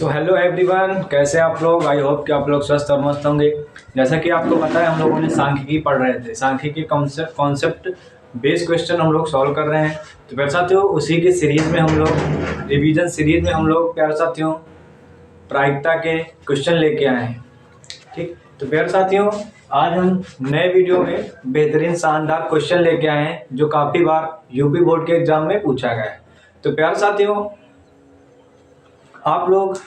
So hello everyone, कैसे आप लोग। आई होप कि आप लोग स्वस्थ और मस्त होंगे। जैसा कि आपको पता है, हम लोगों ने सांख्यिकी पढ़ रहे थे। सांख्यिकी कॉन्सेप्ट बेस्ड क्वेश्चन हम लोग सॉल्व कर रहे हैं। तो प्यारे साथियों, उसी के सीरीज में हम लोग रिवीजन सीरीज में हम लोग प्यारे साथियों प्रायिकता के क्वेश्चन लेके आए हैं। ठीक, तो प्यारे साथियों, आज हम नए वीडियो में बेहतरीन शानदार क्वेश्चन लेके आए हैं जो काफ़ी बार यूपी बोर्ड के एग्जाम में पूछा गया है। तो प्यारे साथियों, आप लोग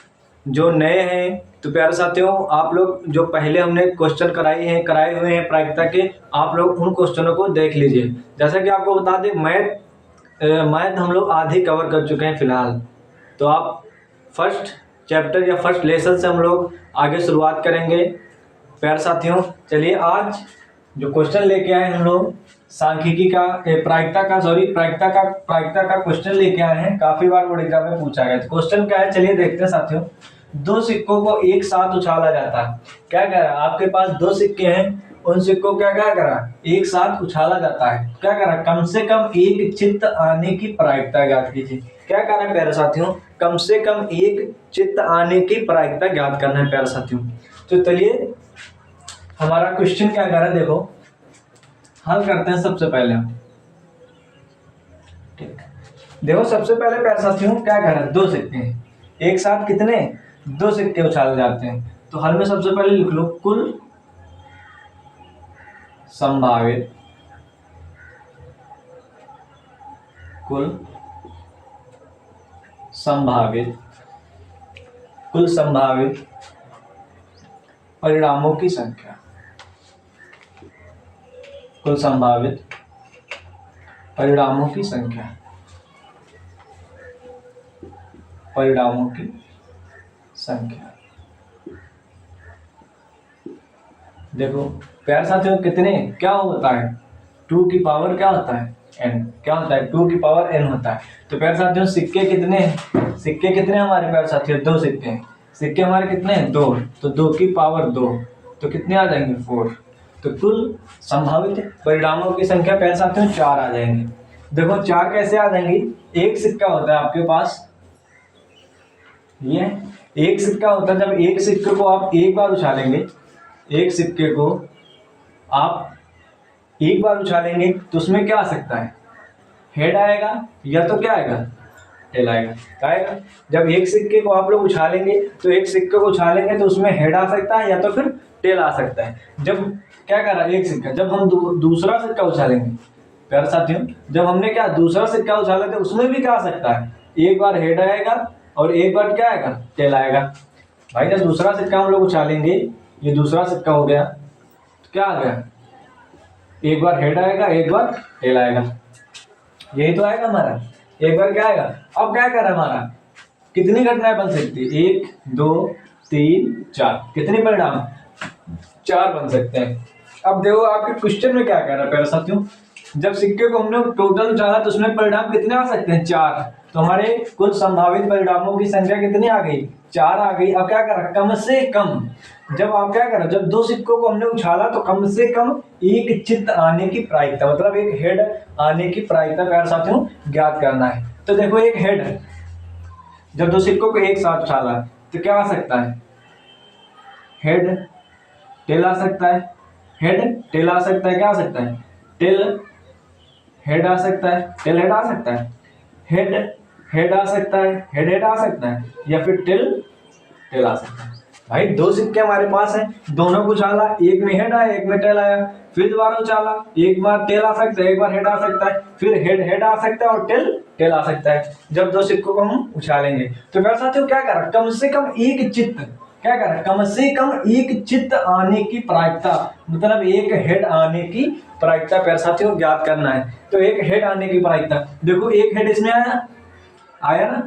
जो नए हैं, तो प्यारे साथियों, आप लोग जो पहले हमने क्वेश्चन कराए हुए हैं प्रायिकता के, आप लोग उन क्वेश्चनों को देख लीजिए। जैसा कि आपको बता दें, मैथ हम लोग आधी कवर कर चुके हैं फिलहाल। तो आप फर्स्ट चैप्टर या फर्स्ट लेसन से हम लोग आगे शुरुआत करेंगे। प्यारे साथियों, चलिए आज जो क्वेश्चन लेके आए हम लोग सांख्यिकी का प्रायिकता का क्वेश्चन लेके आए हैं। काफी बार बोर्ड एग्जाम में पूछा गया। तो क्वेश्चन क्या है, चलिए देखते हैं साथियों। दो सिक्कों को एक साथ उछाला जाता है। क्या कह रहा है, आपके पास दो सिक्के हैं, उन सिक्कों को क्या करा, एक साथ उछाला जाता है। क्या करा, कम से कम एक चित्त आने की प्रायिकता ज्ञात कीजिए। क्या कह रहा है प्यारे साथियों, कम से कम एक चित्त आने की प्रायिकता ज्ञात करना है प्यारे साथियों। तो चलिए हमारा क्वेश्चन क्या कह रहा है, देखो हल करते हैं सबसे पहले हम। ठीक, देखो सबसे पहले प्यारे साथियों क्या कह रहा है, दो सिक्के हैं, एक साथ कितने, दो सिक्के उछाले जाते हैं। तो हल में सबसे पहले लिख लो कुल संभावित परिणामों की संख्या। कुल संभावित परिणामों की संख्या। देखो प्यारे साथियों, कितने क्या होता है, 2 की पावर क्या होता है, n। क्या होता है, 2 की पावर n होता है। तो प्यारे साथियों, सिक्के कितने हमारे प्यारे साथियों, दो सिक्के हैं। सिक्के हमारे कितने हैं, दो। तो 2 की पावर 2, तो कितने आ जाएंगे, 4। तो कुल संभावित परिणामों की संख्या प्यारे साथियों 4 आ जाएंगे। देखो 4 कैसे आ जाएंगी, एक सिक्का होता है आपके पास, ये एक सिक्का होता है। जब एक सिक्के को आप एक बार उछालेंगे, एक सिक्के को आप एक बार उछालेंगे तो उसमें क्या आ सकता है, हेड आएगा या तो क्या आएगा, टेल आएगा। क्या आएगा, जब एक सिक्के को आप लोग उछालेंगे तो एक सिक्के को उछालेंगे तो उसमें हेड आ सकता है या तो फिर टेल आ सकता है। जब क्या कर रहा है एक सिक्का, जब हम दूसरा सिक्का उछालेंगे प्यारे साथियों, जब हमने क्या दूसरा सिक्का उछाला तो उसमें भी क्या आ सकता है, एक बार हेड आएगा और एक बार क्या आएगा, टेल आएगा। भाई जब दूसरा सिक्का हम लोग उछालेंगे, ये दूसरा सिक्का हो गया, तो क्या आ गया, एक बार हेड आएगा एक बार टेल आएगा। यही तो आएगा हमारा, एक बार क्या आएगा। अब क्या कर रहा है हमारा, कितनी घटनाएं बन सकती है, 1 2 3 4, कितने परिणाम, 4 बन सकते हैं। अब देखो आपके क्वेश्चन में क्या कह रहा है प्यारे साथियों, जब सिक्के को हमने टोटल उछाला तो उसमें परिणाम कितने आ सकते हैं, 4। तो हमारे कुल संभावित परिणामों की संख्या कितनी आ गई, 4 आ गई। अब क्या करा, कम से कम, जब आप क्या करा, जब दो सिक्कों को हमने उछाला तो कम से कम एक चित्त आने की प्रायिकता, मतलब एक हेड आने की प्रायिकता प्यारे साथियों ज्ञात करना है। तो देखो एक हेड, जब दो सिक्कों को एक साथ उछाला तो क्या आ सकता है, हेड टेल आ सकता है, हेड टेल आ सकता है, क्या आ सकता है, टेल हेड आ सकता है, टेल हेड आ सकता है, हेड हेड आ सकता है, हेड आ सकता है, या फिर टेल आ सकता है। भाई दो सिक्के हमारे पास हैं, दोनों को उछाला, एक में हेड आया एक में टेल आया, फिर दोबारा उछाला, एक बार टेल आ सकता है एक बार हेड आ सकता है, फिर हेड आ सकता है और टेल आ सकता है, जब दो सिक्कों को हम उछालेंगे। तो मेरे साथियों क्या करा, कम से कम एक चित्त, क्या करा, कम से कम एक चित्त आने की प्रायिकता, मतलब एक हेड आने की प्रायिकता प्यारे साथियों ज्ञात करना है। तो एक हेड आने की प्रायिकता, देखो एक हेड इसमें आया ना,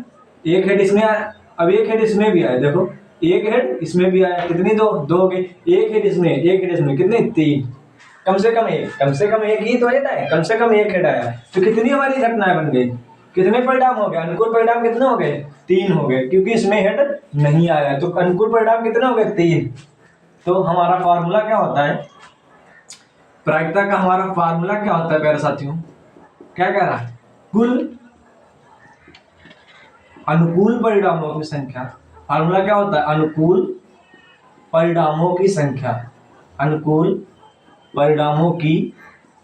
एक हेड इसमें आया, अब एक हेड इसमें भी आया, देखो एक हेड इसमें भी आया, कितनी दो हो गई, एक हेड इसमें कितने, 3। कम से कम एक ही तो हेड आया, कम से कम एक हेड आया, तो कितनी हमारी घटनाएं बन गई, कितने परिणाम हो गए, अनुकूल परिणाम कितने हो गए, 3 हो गए, क्योंकि इसमें हेड नहीं आया। तो अनुकूल परिणाम कितने हो गए, 3। तो हमारा फार्मूला क्या होता है, प्रायिकता का हमारा फार्मूला क्या होता है प्यारे साथियों, क्या कह रहा है, कुल अनुकूल परिणामों की संख्या फार्मूला क्या होता है? अनुकूल परिणामों की संख्या, अनुकूल परिणामों की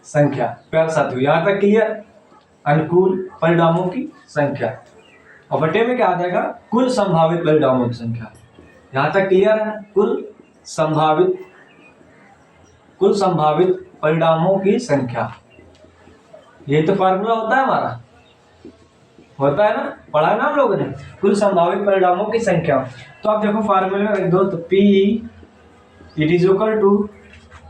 संख्या। प्यारे साथियों यहां तक क्लियर? अनुकूल परिणामों की संख्या और बटे में क्या आ जाएगा? कुल संभावित परिणामों की संख्या। यहां तक क्लियर है? कुल संभावित परिणामों की संख्या, ये तो फार्मूला होता है हमारा, होता है ना, पढ़ा है ना हम लोगों ने, कुल संभावित परिणामों की संख्या। तो आप देखो फार्मूले में रख दो, तो P it is equal to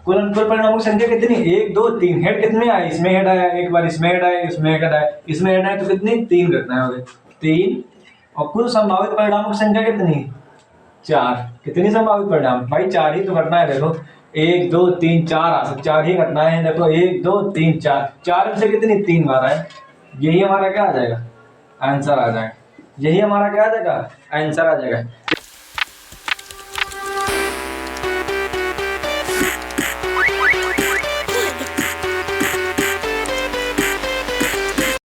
कुल परिणामों की संख्या कितनी? 1 2 3। हेड कितने आए? इसमें हेड आया, एक बार इसमें हेड आया, इसमें हेड आया, इसमें हेड आया, तो कितनी? 3 घटनाएं हो गई, 3। और कुल संभावित परिणामों की संख्या कितनी? 4। कितनी संभावित परिणाम? भाई 4 ही तो घटनाएं, देखो 1 2 3 4 आ सकती, 4 ही घटनाएं हैं, देखो 1 2 3 4, 4 में से कितनी? 3 बार आए। यही हमारा क्या आ जाएगा? आंसर आ जाएगा। यही हमारा क्या आ जाएगा? आंसर आ जाएगा।